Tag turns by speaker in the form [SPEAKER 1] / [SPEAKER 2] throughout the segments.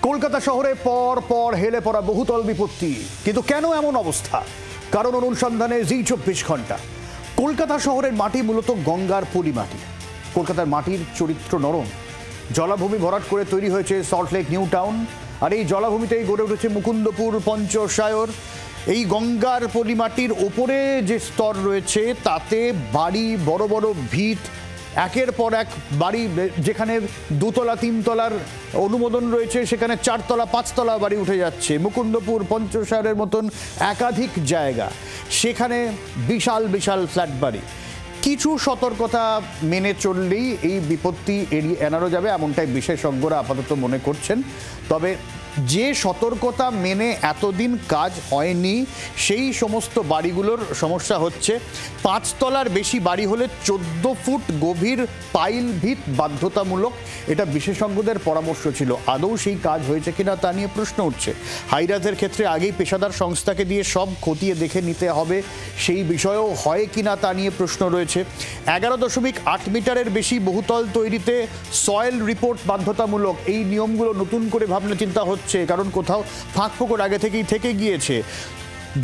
[SPEAKER 1] কলকাতা শহরে পর পর হেলে পড়া বহুতল বিপত্তি, কিন্তু কেন এমন অবস্থা? কারণ অনুসন্ধানে জি24 ঘন্টা। কলকাতা শহরের মাটি মূলত গঙ্গার পলি মাটি। কলকাতার মাটির চরিত্র নরম, জলাভূমি ভরাট করে তৈরি হয়েছে সল্টলেক নিউ টাউন, আর এই জলাভূমিতেই গড়ে উঠেছে মুকুন্দপুর, পঞ্চশায়র। এই গঙ্গার পলিমাটির ওপরে যে স্তর রয়েছে তাতে বাড়ি, বড় বড় ভিত, একের পর এক বাড়ি, যেখানে দুতলা তিনতলার অনুমোদন রয়েছে সেখানে চারতলা পাঁচতলা বাড়ি উঠে যাচ্ছে। মুকুন্দপুর, পঞ্চশায়রের মতন একাধিক জায়গা, সেখানে বিশাল বিশাল ফ্ল্যাট বাড়ি। কিছু সতর্কতা মেনে চললেই এই বিপত্তি এড়ানো যাবে, এমনটাই বিশেষজ্ঞরা আপাতত মনে করছেন। তবে যে সতর্কতা মেনে এতদিন কাজ হয়নি সেই সমস্ত বাড়িগুলোর সমস্যা হচ্ছে। 5 তলার বেশি বাড়ি হলে 14 ফুট গভীর পাইল ভিত বাধ্যতামূলক, এটা বিশেষজ্ঞদের পরামর্শ ছিল। আদৌ সেই কাজ হয়েছে কিনা তা নিয়ে প্রশ্ন উঠছে। হাইরাজের ক্ষেত্রে আগেই পেশাদার সংস্থাকে দিয়ে সব খতিয়ে দেখে নিতে হবে, সেই বিষয়েও হয় কিনা তা নিয়ে প্রশ্ন রয়েছে। 11.8 মিটারের বেশি বহুতল তৈরিতে সয়েল রিপোর্ট বাধ্যতামূলক। এই নিয়মগুলো নতুন করে ভাবনা চিন্তা হচ্ছে, কারণ কোথাও ফাঁক ফোকর আগে থেকেই থেকে গিয়েছে।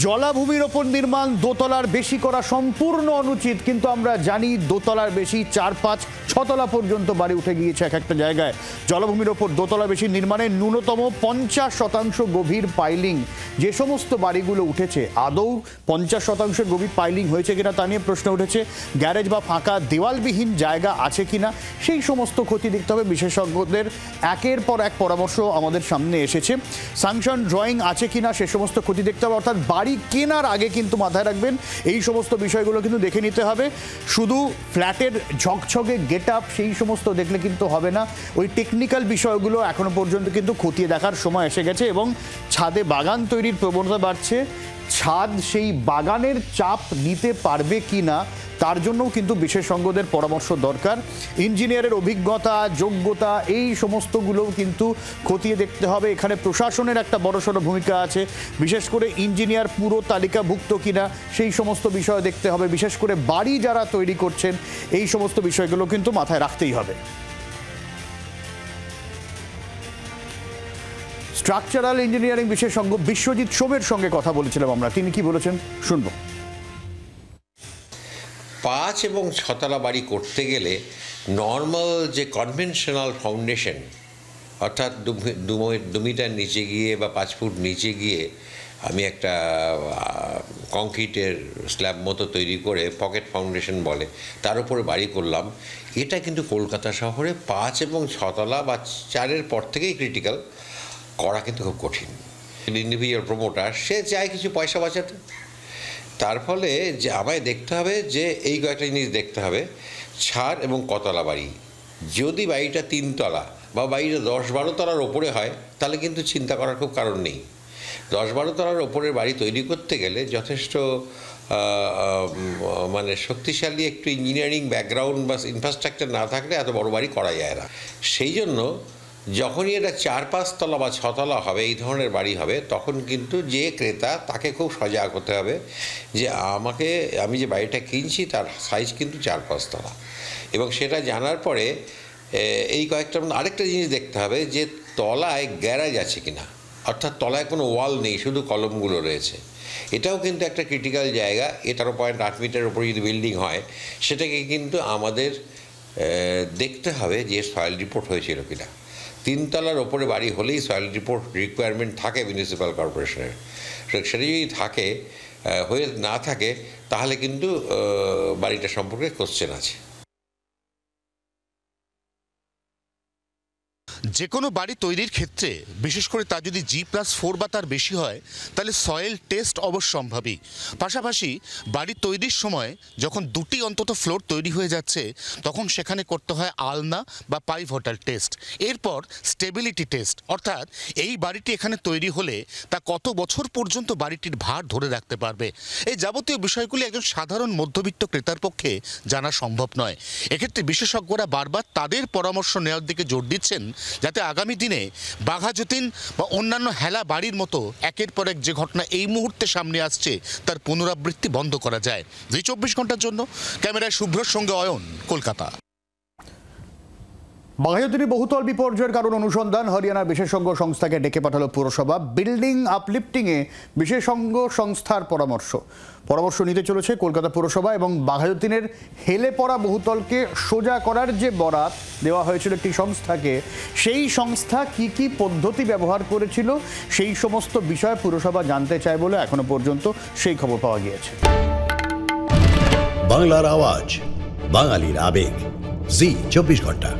[SPEAKER 1] জলাভূমির ওপর নির্মাণ দোতলার বেশি করা সম্পূর্ণ অনুচিত, কিন্তু আমরা জানি দোতলার বেশি 4, 5, 6 তলা পর্যন্ত বাড়ি উঠে গিয়েছে এক একটা জায়গায়। জলাভূমির ওপর দোতলা বেশি নির্মাণে ন্যূনতম 50% গভীর পাইলিং। যে সমস্ত বাড়িগুলো উঠেছে আদৌ 50% গভীর পাইলিং হয়েছে কিনা তা নিয়ে প্রশ্ন উঠেছে। গ্যারেজ বা ফাঁকা দেওয়ালবিহীন জায়গা আছে কিনা সেই সমস্ত ক্ষতি দেখতে হবে। বিশেষজ্ঞদের একের পর এক পরামর্শ আমাদের সামনে এসেছে। স্যাংশন ড্রয়িং আছে কিনা সে সমস্ত ক্ষতি দেখতে হবে, অর্থাৎ বাড়ি কেনার আগে কিন্তু মাথায় রাখবেন এই সমস্ত বিষয়গুলো কিন্তু দেখে নিতে হবে। শুধু ফ্ল্যাটের ঝকঝকে গেট আপ সেই সমস্ত দেখলে কিন্তু হবে না, ওই টেকনিক্যাল বিষয়গুলো এখনো পর্যন্ত কিন্তু খতিয়ে দেখার সময় এসে গেছে। এবং ছাদে বাগান তৈরির প্রবণতা বাড়ছে, ছাদ সেই বাগানের চাপ নিতে পারবে কি না তার জন্যও কিন্তু বিশেষজ্ঞদের পরামর্শ দরকার। ইঞ্জিনিয়ারের অভিজ্ঞতা, যোগ্যতা এই সমস্তগুলোও কিন্তু খতিয়ে দেখতে হবে। এখানে প্রশাসনের একটা বড়সড় ভূমিকা আছে, বিশেষ করে ইঞ্জিনিয়ার পুরো তালিকাভুক্ত কিনা সেই সমস্ত বিষয় দেখতে হবে। বিশেষ করে বাড়ি যারা তৈরি করছেন এই সমস্ত বিষয়গুলো কিন্তু মাথায় রাখতেই হবে। স্ট্রাকচারাল ইঞ্জিনিয়ারিং বিশেষজ্ঞ বিশ্বজিৎ সোমের সঙ্গে কথা বলেছিলাম আমরা, তিনি কি বলেছেন শুনবো।
[SPEAKER 2] 5 এবং 6 তলা বাড়ি করতে গেলে নর্মাল যে কনভেনশনাল ফাউন্ডেশন, অর্থাৎ 2 মিটার নিচে গিয়ে বা 5 ফুট নিচে গিয়ে আমি একটা কংক্রিটের স্ল্যাব মতো তৈরি করে, পকেট ফাউন্ডেশন বলে, তার উপরে বাড়ি করলাম। এটা কিন্তু কলকাতা শহরে 5 এবং 6 তলা বা 4-এর পর থেকেই ক্রিটিক্যাল করা কিন্তু খুব কঠিন। ইন্ডিভিজুয়াল প্রমোটার সে চায় কিছু পয়সা বাঁচাতে, তার ফলে যে আমায় দেখতে হবে যে এই কয়েকটা জিনিস দেখতে হবে। ছাদ এবং কতলা বাড়ি, যদি বাড়িটা 3 তলা বা বাড়িটা 10-12 তলার ওপরে হয় তাহলে কিন্তু চিন্তা করার খুব কারণ নেই। 10-12 তলার ওপরের বাড়ি তৈরি করতে গেলে যথেষ্ট মানে শক্তিশালী একটু ইঞ্জিনিয়ারিং ব্যাকগ্রাউন্ড বা ইনফ্রাস্ট্রাকচার না থাকলে এত বড় বাড়ি করা যায় না। সেই জন্য যখনই এটা 4-5 তলা বা 6 তলা হবে, এই ধরনের বাড়ি হবে, তখন কিন্তু যে ক্রেতা তাকে খুব সজাগ হতে হবে যে আমি যে বাড়িটা কিনছি তার সাইজ কিন্তু 4-5 তলা। এবং সেটা জানার পরে এই কয়েকটা আরেকটা জিনিস দেখতে হবে যে তলায় গ্যারাজ আছে কিনা, অর্থাৎ তলায় কোনো ওয়াল নেই, শুধু কলমগুলো রয়েছে। এটাও কিন্তু একটা ক্রিটিক্যাল জায়গা। 18.8 মিটারের উপরে যদি বিল্ডিং হয় সেটাকে কিন্তু আমাদের দেখতে হবে যে সয়েল রিপোর্ট হয়েছিল কিনা। 3 তলার ওপরে বাড়ি হলেই সয়েল রিপোর্ট রিকোয়ারমেন্ট থাকে মিউনিসিপ্যাল কর্পোরেশনের। সেটা যদি থাকে, হয়ে না থাকে, তাহলে কিন্তু বাড়িটা সম্পর্কে কোশ্চেন আছে।
[SPEAKER 3] যে কোনো বাড়ি তৈরির ক্ষেত্রে বিশেষ করে তা যদি G+4 বা তার বেশি হয় তাহলে সয়েল টেস্ট অবশ্যম্ভাবী। পাশাপাশি বাড়ি তৈরির সময় যখন 2টি অন্তত ফ্লোর তৈরি হয়ে যাচ্ছে তখন সেখানে করতে হয় আলনা বা পাইভটাল টেস্ট, এরপর স্টেবিলিটি টেস্ট, অর্থাৎ এই বাড়িটি এখানে তৈরি হলে তা কত বছর পর্যন্ত বাড়িটির ভার ধরে রাখতে পারবে। এই যাবতীয় বিষয়গুলি একজন সাধারণ মধ্যবিত্ত ক্রেতার পক্ষে জানা সম্ভব নয়। এক্ষেত্রে বিশেষজ্ঞরা বারবার তাদের পরামর্শ নেওয়ার দিকে জোর দিচ্ছেন যাতে আগামী দিনে বাঘা যতীন বা অন্যান্য হেলা বাড়ির মতো একের পর এক যে ঘটনা এই মুহূর্তে সামনে আসছে তার পুনরাবৃত্তি বন্ধ করা যায়। জি24 ঘন্টার জন্য ক্যামেরায় শুভ্রর সঙ্গে অয়ন, কলকাতা।
[SPEAKER 1] বাঘাযতীনে বহুতল বিপর্যয়ের কারণ অনুসন্ধান হরিয়ানার বিশেষজ্ঞ সংস্থাকে ডেকে পাঠালো পুরসভা। বিল্ডিং আপলিফটিংয়ে বিশেষজ্ঞ সংস্থার পরামর্শ নিতে চলেছে কলকাতা পুরসভা। এবং বাঘাযতীনের হেলে পড়া বহুতলকে সোজা করার যে বরাত দেওয়া হয়েছিল একটি সংস্থাকে, সেই সংস্থা কি কি পদ্ধতি ব্যবহার করেছিল সেই সমস্ত বিষয় পুরসভা জানতে চায় বলে এখনো পর্যন্ত সেই খবর পাওয়া গিয়েছে।
[SPEAKER 4] বাংলার আওয়াজ, বাঙালির আবেগ, জি 24 ঘন্টা।